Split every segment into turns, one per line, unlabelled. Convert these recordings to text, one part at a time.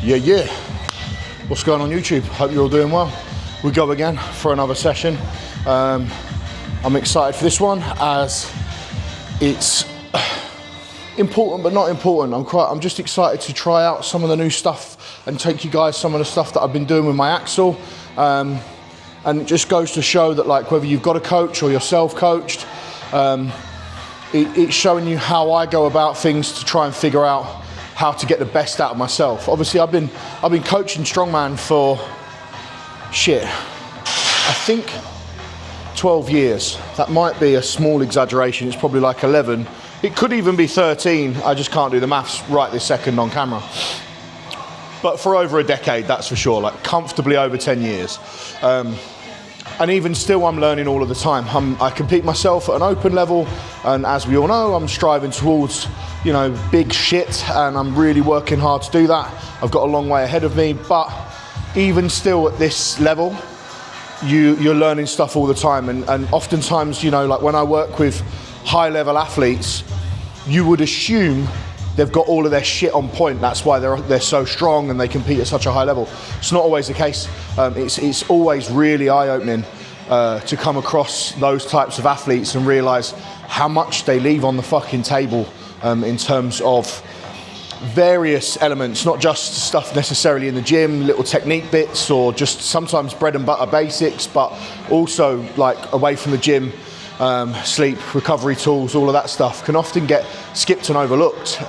Yeah. What's going on YouTube? Hope you're all doing well. We go again for another session. I'm excited for this one as it's important but not important. I'm just excited to try out some of the new stuff and take you guys some of the stuff that I've been doing with my axle. And it just goes to show that, like, whether you've got a coach or you're self-coached, it's showing you how I go about things to try and figure out how to get the best out of myself. Obviously, I've been coaching strongman for I think 12 years. That might be a small exaggeration. It's probably like 11. It could even be 13. I just can't do the maths right this second on camera. But for over a decade, that's for sure, like comfortably over 10 years. And even still, I'm learning all of the time. I compete myself at an open level, and as we all know, I'm striving towards, you know, big shit, and I'm really working hard to do that. I've got a long way ahead of me, but even still at this level, you're learning stuff all the time. And oftentimes, you know, like when I work with high-level athletes, you would assume they've got all of their shit on point. That's why they're so strong and they compete at such a high level. It's not always the case. It's always really eye-opening to come across those types of athletes and realize how much they leave on the fucking table in terms of various elements, not just stuff necessarily in the gym, little technique bits or just sometimes bread and butter basics, but also like away from the gym. Sleep, recovery tools, all of that stuff can often get skipped and overlooked.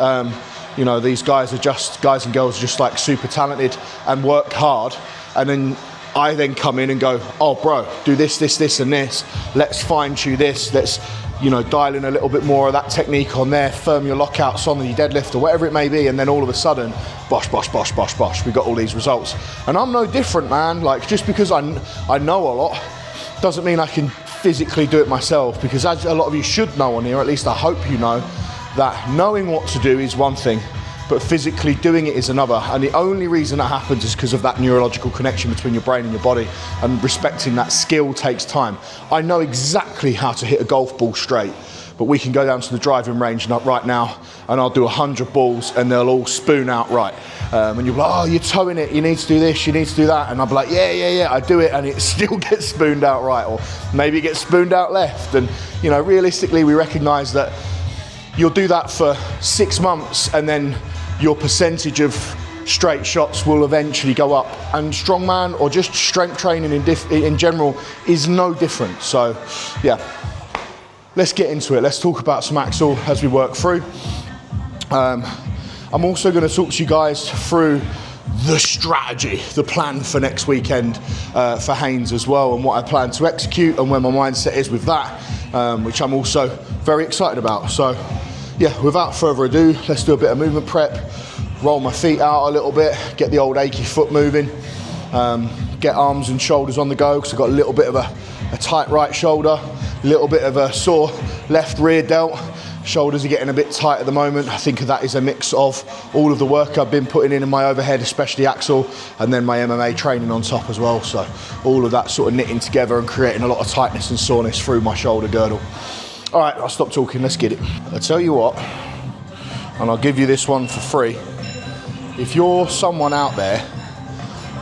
You know, these guys and girls are just like super talented and work hard, and then I then come in and go, oh bro, do this, and this. Let's fine tune this. Let's, you know, dial in a little bit more of that technique on there, firm your lockouts on the deadlift or whatever it may be, and then all of a sudden, bosh, we got all these results. And I'm no different, man. Like, just because I know a lot doesn't mean I can physically do it myself, because as a lot of you should know on here, at least I hope you know, that knowing what to do is one thing, but physically doing it is another. And the only reason that happens is because of that neurological connection between your brain and your body, and respecting that skill takes time. I know exactly how to hit a golf ball straight, but we can go down to the driving range right now and I'll do 100 balls and they'll all spoon out right. And you'll be like, oh, you're towing it, you need to do this, you need to do that. And I'll be like, yeah, I do it, and it still gets spooned out right, or maybe it gets spooned out left. And, you know, realistically, we recognize that you'll do that for 6 months and then your percentage of straight shots will eventually go up. And strongman or just strength training in general is no different. So, yeah. Let's get into it. Let's talk about some axle as we work through. I'm also going to talk to you guys through the strategy, the plan for next weekend for Haynes as well, and what I plan to execute and where my mindset is with that, which I'm also very excited about. So yeah, without further ado, let's do a bit of movement prep, roll my feet out a little bit, get the old achy foot moving, get arms and shoulders on the go, because I've got a little bit of a tight right shoulder, a little bit of a sore left rear delt. Shoulders are getting a bit tight at the moment. I think that is a mix of all of the work I've been putting in my overhead, especially axle, and then my MMA training on top as well. So all of that sort of knitting together and creating a lot of tightness and soreness through my shoulder girdle. All right, I'll stop talking, let's get it. I tell you what, and I'll give you this one for free. If you're someone out there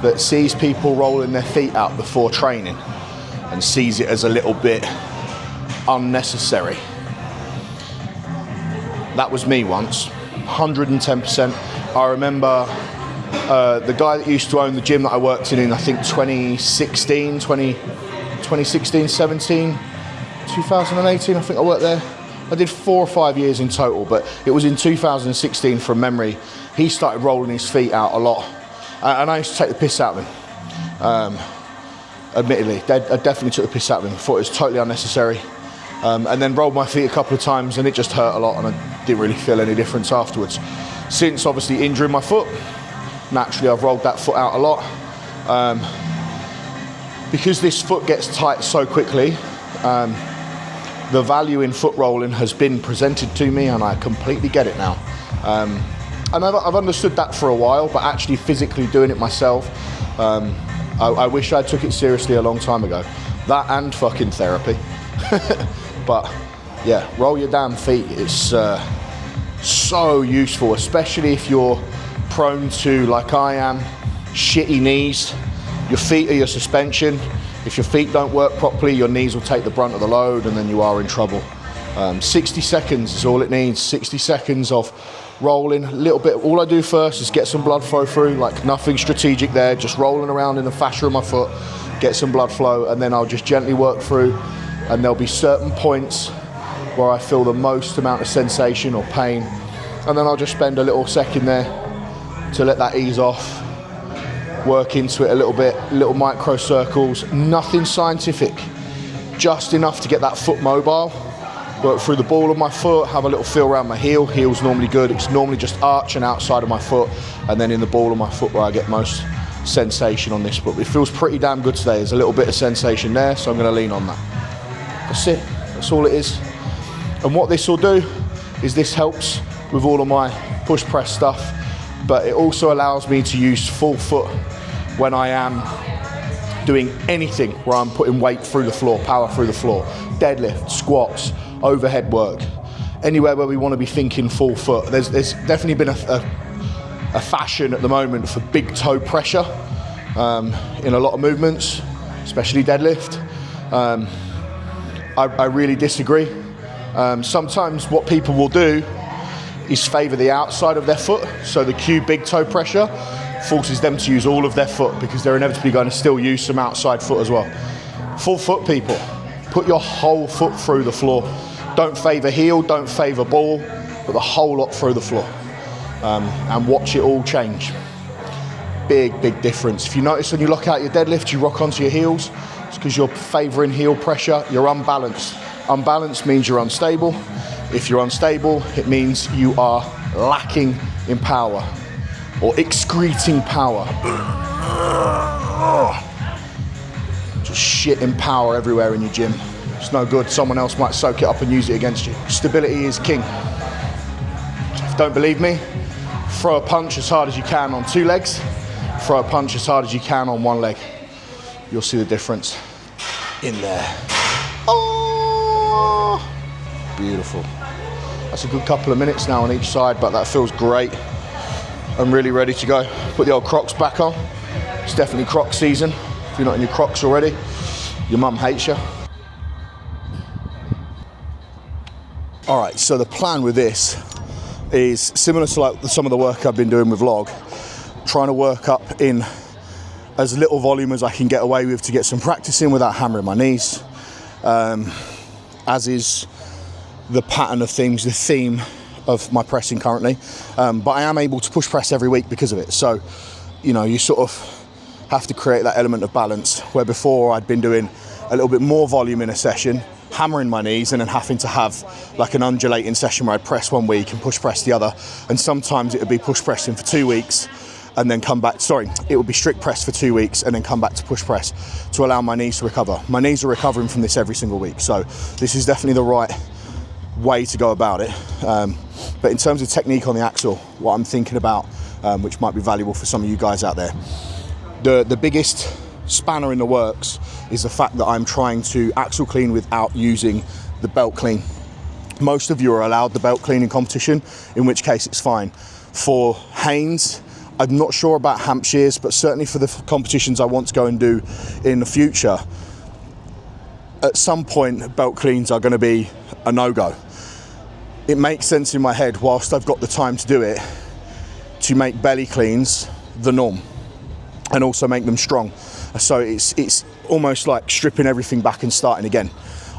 that sees people rolling their feet out before training and sees it as a little bit unnecessary, that was me once, 110%. I remember the guy that used to own the gym that I worked in I think 2016, 17, 2018, I think I worked there. I did 4 or 5 years in total, but it was in 2016 from memory. He started rolling his feet out a lot, and I used to take the piss out of him. Admittedly, I definitely took the piss out of him. I thought it was totally unnecessary. And then rolled my feet a couple of times and it just hurt a lot, and I didn't really feel any difference afterwards. Since obviously injuring my foot, naturally I've rolled that foot out a lot. Because this foot gets tight so quickly, the value in foot rolling has been presented to me, and I completely get it now. And I've understood that for a while, but actually physically doing it myself, I wish I took it seriously a long time ago. That and fucking therapy. But yeah, roll your damn feet. It's so useful, especially if you're prone to, like I am, shitty knees, your feet are your suspension. If your feet don't work properly, your knees will take the brunt of the load and then you are in trouble. 60 seconds is all it needs. 60 seconds of rolling a little bit. All I do first is get some blood flow through, like nothing strategic there, just rolling around in the fascia of my foot, get some blood flow, and then I'll just gently work through, and there'll be certain points where I feel the most amount of sensation or pain, and then I'll just spend a little second there to let that ease off, work into it a little bit, little micro circles, nothing scientific, just enough to get that foot mobile, work through the ball of my foot, have a little feel around my heel. Heel's normally good, it's normally just arch and outside of my foot, and then in the ball of my foot where I get most sensation on this, but it feels pretty damn good today. There's a little bit of sensation there, so I'm going to lean on that. That's it, that's all it is. And what this will do is this helps with all of my push press stuff, but it also allows me to use full foot when I am doing anything where I'm putting weight through the floor, power through the floor, deadlift, squats, overhead work, anywhere where we want to be thinking full foot. There's definitely been a fashion at the moment for big toe pressure in a lot of movements, especially deadlift. I really disagree. Sometimes what people will do is favour the outside of their foot, so the cue big toe pressure forces them to use all of their foot because they're inevitably going to still use some outside foot as well. Full foot, people, put your whole foot through the floor. Don't favour heel, don't favour ball, but the whole lot through the floor, and watch it all change. Big difference. If you notice when you lock out your deadlift, you rock onto your heels, it's because you're favouring heel pressure, you're unbalanced. Unbalanced means you're unstable. If you're unstable, it means you are lacking in power or excreting power. Just shitting power everywhere in your gym. It's no good. Someone else might soak it up and use it against you. Stability is king. If you don't believe me, throw a punch as hard as you can on 2 legs. Throw a punch as hard as you can on 1 leg. You'll see the difference in there. Oh, beautiful. That's a good couple of minutes now on each side, but that feels great. I'm really ready to go. Put the old Crocs back on. It's definitely Croc season. If you're not in your Crocs already, your mum hates you. All right, so the plan with this is similar to like some of the work I've been doing with log, trying to work up in as little volume as I can get away with to get some practice in without hammering my knees, as is the pattern of things, the theme of my pressing currently, but I am able to push press every week because of it. So, you know, you sort of have to create that element of balance, where before I'd been doing a little bit more volume in a session, hammering my knees, and then having to have like an undulating session where I'd press 1 week and push press the other, and sometimes it would be push pressing for 2 weeks and then come back, it would be strict press for 2 weeks and then come back to push press to allow my knees to recover. My knees are recovering from this every single week, so this is definitely the right way to go about it. But in terms of technique on the axle, what I'm thinking about, which might be valuable for some of you guys out there, the biggest spanner in the works is the fact that I'm trying to axle clean without using the belt clean. Most of you are allowed the belt clean in competition, in which case it's fine. For Haynes, I'm not sure about Hampshires, but certainly for the competitions I want to go and do in the future, at some point belt cleans are going to be a no-go. It makes sense in my head, whilst I've got the time to do it, to make belly cleans the norm and also make them strong. So it's almost like stripping everything back and starting again.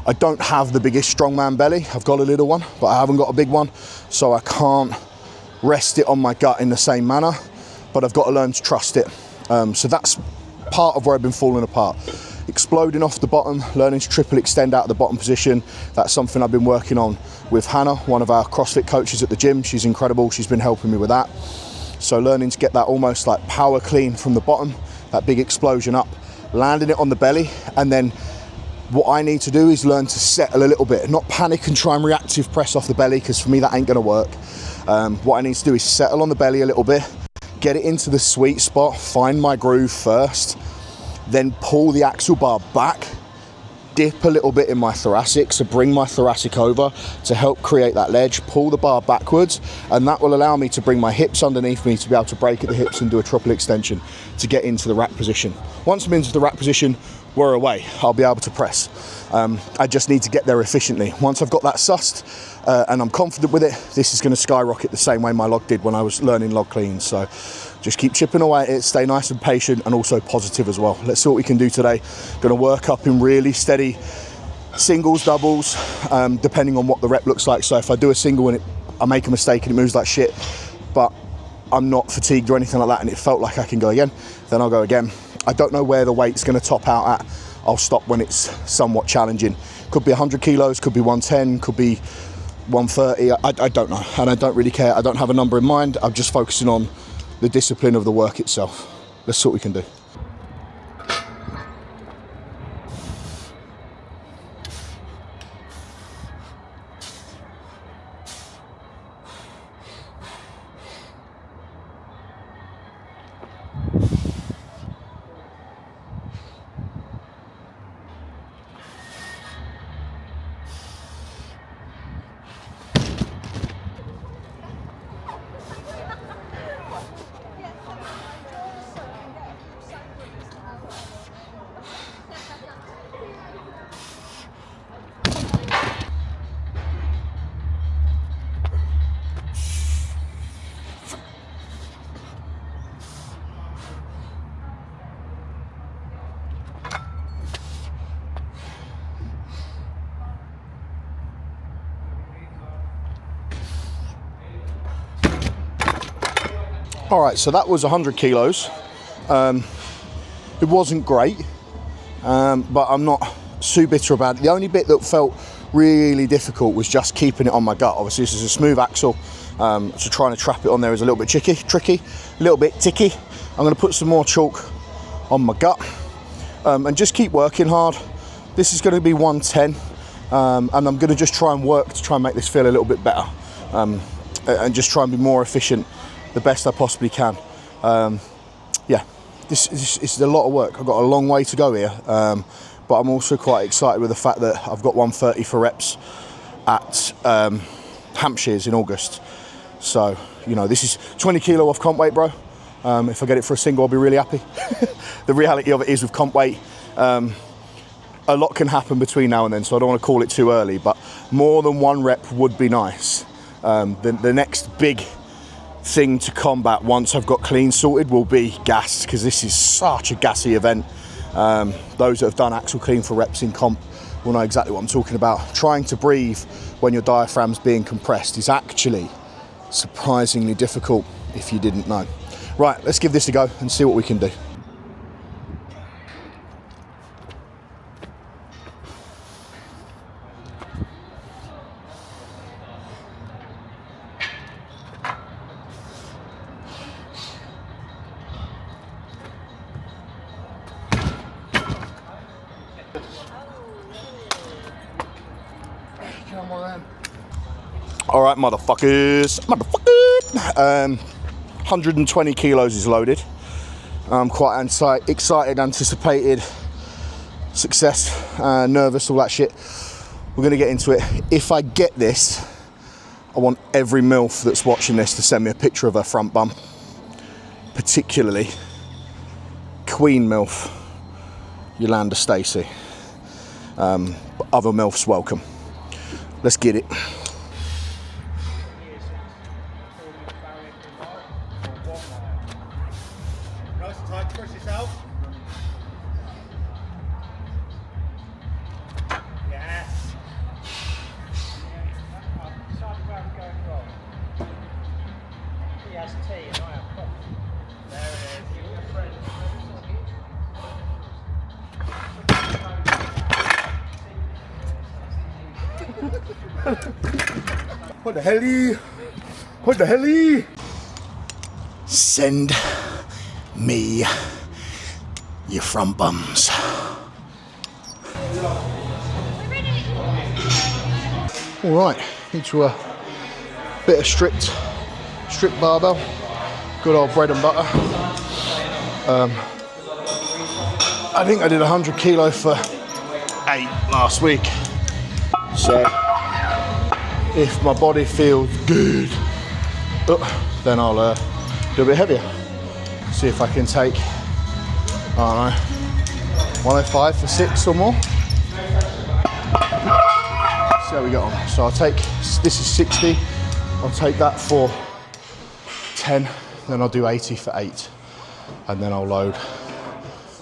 I don't have the biggest strongman belly. I've got a little one, but I haven't got a big one, so I can't rest it on my gut in the same manner, but I've got to learn to trust it. So that's part of where I've been falling apart. Exploding off the bottom, learning to triple extend out of the bottom position. That's something I've been working on with Hannah, one of our CrossFit coaches at the gym. She's incredible, she's been helping me with that. So learning to get that almost like power clean from the bottom, that big explosion up, landing it on the belly, and then what I need to do is learn to settle a little bit, not panic and try and reactive press off the belly, because for me that ain't gonna work. What I need to do is settle on the belly a little bit, get it into the sweet spot, find my groove first, then pull the axle bar back, dip a little bit in my thoracic, so bring my thoracic over to help create that ledge, pull the bar backwards, and that will allow me to bring my hips underneath me to be able to break at the hips and do a triple extension to get into the rack position. Once I'm into the rack position, we're away. I'll be able to press. I just need to get there efficiently. Once I've got that sussed and I'm confident with it, this is going to skyrocket the same way my log did when I was learning log clean. So just keep chipping away at it, stay nice and patient and also positive as well. Let's see what we can do today. Going to work up in really steady singles, doubles, depending on what the rep looks like. So if I do a single and I make a mistake and it moves like shit, but I'm not fatigued or anything like that and it felt like I can go again, then I'll go again. I don't know where the weight's going to top out at. I'll stop when it's somewhat challenging. Could be 100 kilos, could be 110, could be 130. I don't know, and I don't really care. I don't have a number in mind. I'm just focusing on the discipline of the work itself. Let's see what we can do. All right, so that was 100 kilos. It wasn't great, but I'm not too bitter about it. The only bit that felt really difficult was just keeping it on my gut. Obviously, this is a smooth axle, so trying to trap it on there is a little bit tricky, a little bit ticky. I'm going to put some more chalk on my gut and just keep working hard. This is going to be 110, and I'm going to just try and work to try and make this feel a little bit better, and just try and be more efficient the best I possibly can. Yeah, this is a lot of work. I've got a long way to go here, but I'm also quite excited with the fact that I've got 130 for reps at Hampshire's in August. So, you know, this is 20 kilo off comp weight, bro. If I get it for a single, I'll be really happy. The reality of it is with comp weight, a lot can happen between now and then, so I don't want to call it too early, but more than one rep would be nice. The next big thing to combat once I've got clean sorted will be gas, because this is such a gassy event. Those that have done axle clean for reps in comp will know exactly what I'm talking about. Trying to breathe when your diaphragm's being compressed is actually surprisingly difficult if you didn't know. Right, let's give this a go and see what we can do. All right, motherfuckers. 120 kilos is loaded. I'm quite excited, anticipated, success, nervous, all that shit. We're gonna get into it. If I get this, I want every MILF that's watching this to send me a picture of her front bum, particularly Queen MILF, Yolanda Stacey. Other MILFs welcome. Let's get it.
Nice and tight, press yourself. Yes. He has tea and I have coffee. There it is. What the hell? What the hell?
Send me your front bums. All right, into a bit of strict barbell. Good old bread and butter. I think I did 100 kilo for 8 last week. So if my body feels good, then I'll do a bit heavier. See if I can take, I don't know, 105 for 6 or more. See how we get on. So I'll take, this is 60, I'll take that for 10, then I'll do 80 for 8, and then I'll load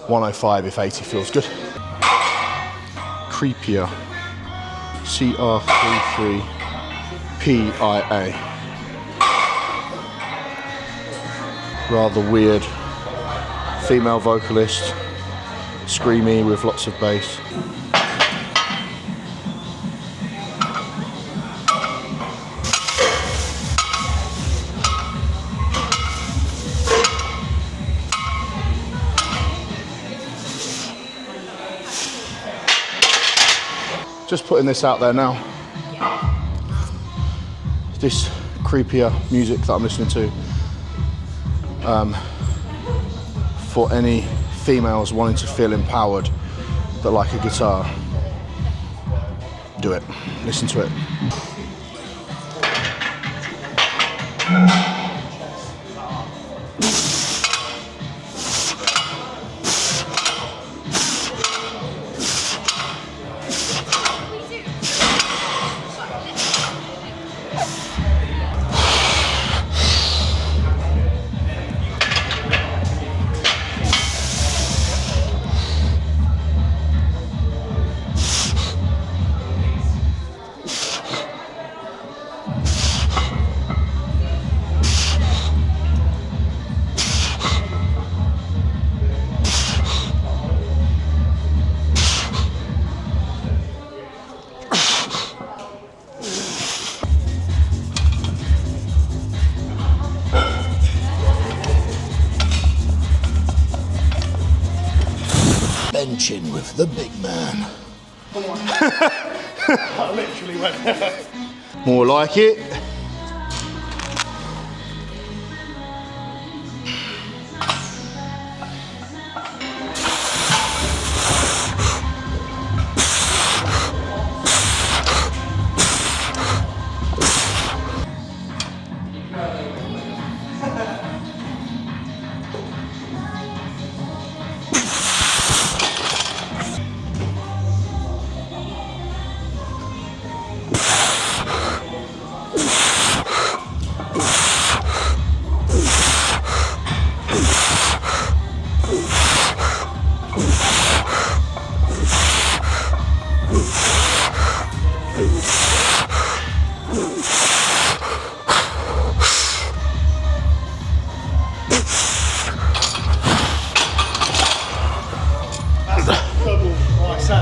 105 if 80 feels good. Creepier, CR33PIA. Rather weird female vocalist, screamy with lots of bass. Just putting this out there now. This creepier music that I'm listening to. For any females wanting to feel empowered that like a guitar, do it. Listen to it. Benching with the big man.
I literally went there.
More like it.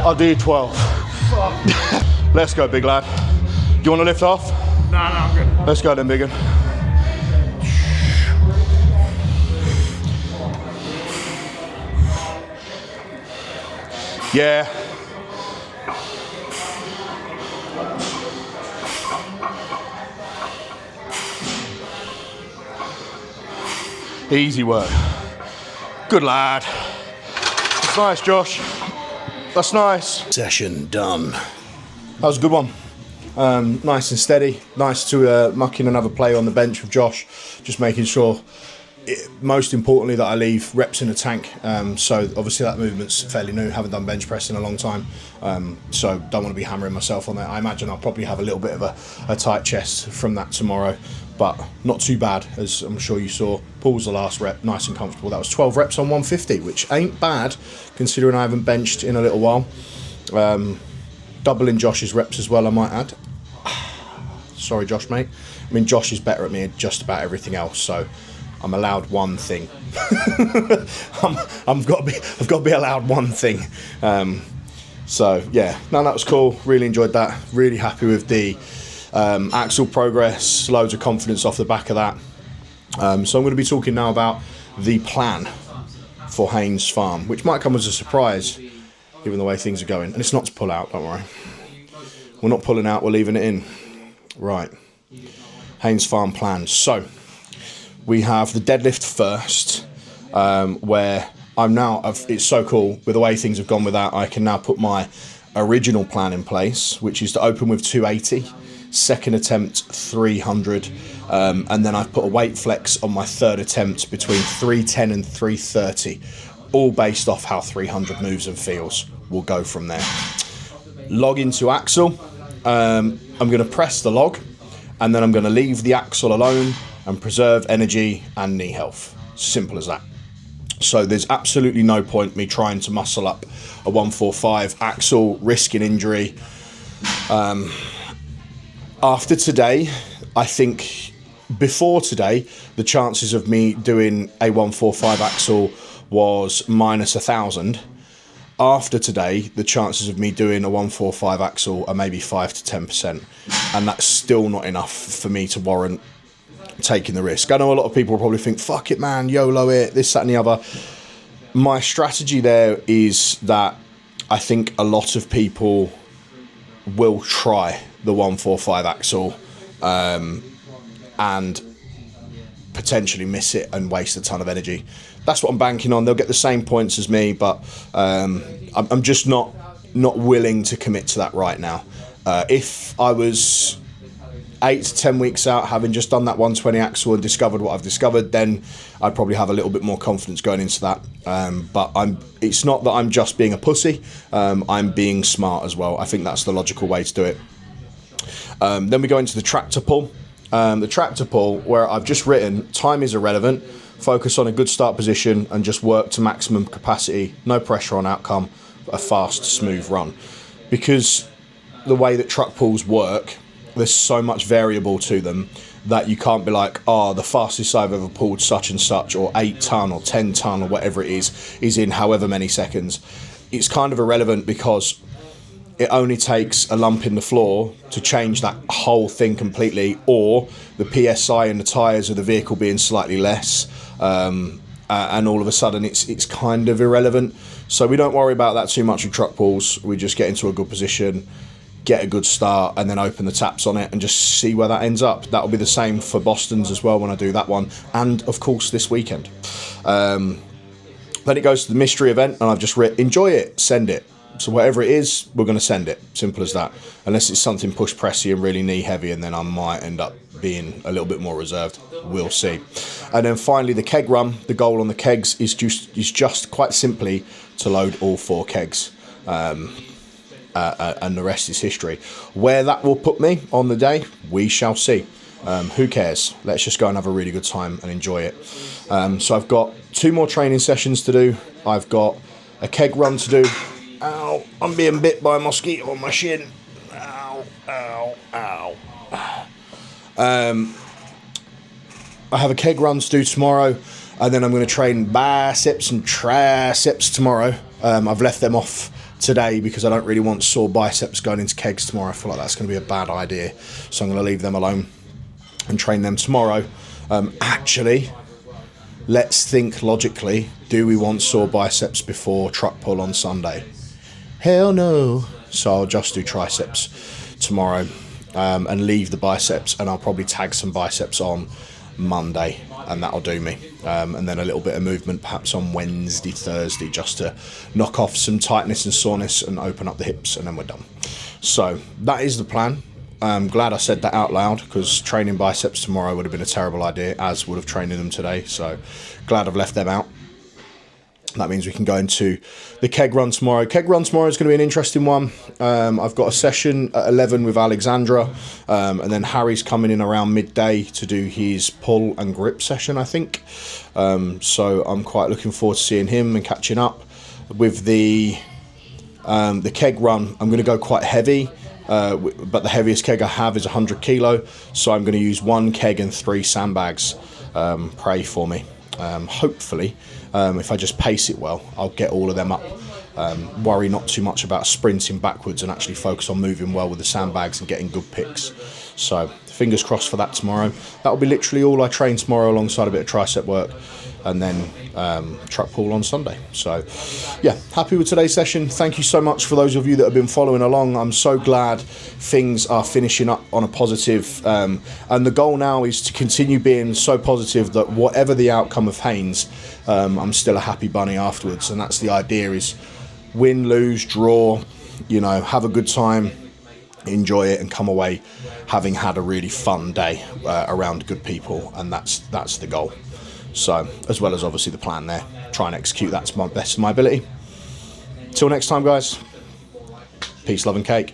I'll
do 12. Let's go, big lad. Do you want to lift off?
No, I'm good.
Let's go then, big one. Yeah. Easy work. Good lad. That's nice, Josh. That's nice. Session done. That was a good one. Nice and steady. Nice to muck in another play on the bench with Josh. Just making sure, most importantly, that I leave reps in the tank. So obviously that movement's fairly new. Haven't done bench press in a long time. So don't want to be hammering myself on that. I imagine I'll probably have a little bit of a tight chest from that tomorrow. But not too bad, as I'm sure you saw. Pulls the last rep, nice and comfortable. That was 12 reps on 150, which ain't bad, considering I haven't benched in a little while. Doubling Josh's reps as well, I might add. Sorry, Josh, mate. I mean, Josh is better at me at just about everything else, so I'm allowed one thing. I've got to be allowed one thing. So yeah, no, that was cool. Really enjoyed that. Really happy with the axle progress. Loads of confidence off the back of that. So I'm going to be talking now about the plan for Haynes Farm, which might come as a surprise given the way things are going. And it's not to pull out, don't worry. We're not pulling out, we're leaving it in. Right. Haynes Farm plan. So we have the deadlift first, where I'm now, it's so cool with the way things have gone with that. I can now put my original plan in place, which is to open with 280, second attempt 300, and then I've put a weight flex on my third attempt between 310 and 330, all based off how 300 moves and feels. We'll go from there. Log into axle. I'm going to press the log, and then I'm going to leave the axle alone and preserve energy and knee health. Simple as that. So there's absolutely no point me trying to muscle up a 145 axle, risking injury. After today, I think before today, the chances of me doing a 145 axle was minus 1,000. After today, the chances of me doing a 145 axle are maybe 5 to 10%, and that's still not enough for me to warrant taking the risk. I know a lot of people will probably think, fuck it, man, YOLO it, this, that, and the other. My strategy there is that I think a lot of people will try the 145 axle and potentially miss it and waste a ton of energy. That's what I'm banking on. They'll get the same points as me, but I'm just not willing to commit to that right now. If I was 8 to 10 weeks out, having just done that 120 axle and discovered what I've discovered, then I'd probably have a little bit more confidence going into that. But it's not that I'm just being a pussy. I'm being smart as well. I think that's the logical way to do it. Then we go into the tractor pull. The tractor pull, where I've just written, time is irrelevant. Focus on a good start position and just work to maximum capacity. No pressure on outcome. A fast, smooth run. Because the way that truck pulls work, there's so much variable to them that you can't be like, oh, the fastest I've ever pulled such and such, or 8 ton or 10 ton or whatever it is in however many seconds. It's kind of irrelevant because it only takes a lump in the floor to change that whole thing completely, or the PSI in the tyres of the vehicle being slightly less, and all of a sudden it's kind of irrelevant. So we don't worry about that too much with truck pulls. We just get into a good position, get a good start, and then open the taps on it and just see where that ends up. That'll be the same for Boston's as well when I do that one, and of course this weekend. Then it goes to the mystery event, and I've just written, enjoy it, send it. So whatever it is, we're going to send it. Simple as that. Unless it's something push pressy and really knee heavy, and then I might end up being a little bit more reserved. We'll see. And then finally, the keg run. The goal on the kegs is just quite simply to load all 4 kegs. And the rest is history. Where that will put me on the day, we shall see. Who cares? Let's just go and have a really good time and enjoy it. So I've got 2 more training sessions to do. I've got a keg run to do. Ow, I'm being bit by a mosquito on my shin. Ow, ow, ow. I have a keg run to do tomorrow, and then I'm going to train biceps and triceps tomorrow. I've left them off today because I don't really want sore biceps going into kegs tomorrow. I feel like that's going to be a bad idea, so I'm going to leave them alone and train them tomorrow. Actually, let's think logically. Do we want sore biceps before truck pull on Sunday? Hell no. So I'll just do triceps tomorrow and leave the biceps, and I'll probably tag some biceps on Monday, and that'll do me. And then a little bit of movement perhaps on Wednesday, Thursday, just to knock off some tightness and soreness and open up the hips, and then we're done. So that is the plan. I'm glad I said that out loud, because training biceps tomorrow would have been a terrible idea, as would have training them today. So glad I've left them out. That means we can go into the keg run tomorrow. Keg run tomorrow is going to be an interesting one. I've got a session at 11 with Alexandra, and then Harry's coming in around midday to do his pull and grip session, I think. So I'm quite looking forward to seeing him and catching up. With the keg run, I'm going to go quite heavy, but the heaviest keg I have is 100 kilo. So I'm going to use 1 keg and 3 sandbags. Pray for me. Hopefully, if I just pace it well, I'll get all of them up. Worry not too much about sprinting backwards and actually focus on moving well with the sandbags and getting good picks. So fingers crossed for that tomorrow. That'll be literally all I train tomorrow, alongside a bit of tricep work, and then truck pull on Sunday. So yeah, happy with today's session. Thank you so much for those of you that have been following along. I'm so glad things are finishing up on a positive, and the goal now is to continue being so positive that whatever the outcome of Haynes, I'm still a happy bunny afterwards. And that's the idea: is win, lose, draw, you know, have a good time, enjoy it, and come away having had a really fun day around good people, and that's the goal. So, as well as obviously the plan there, try and execute that to my best of my ability. Till next time, guys. Peace, love, and cake.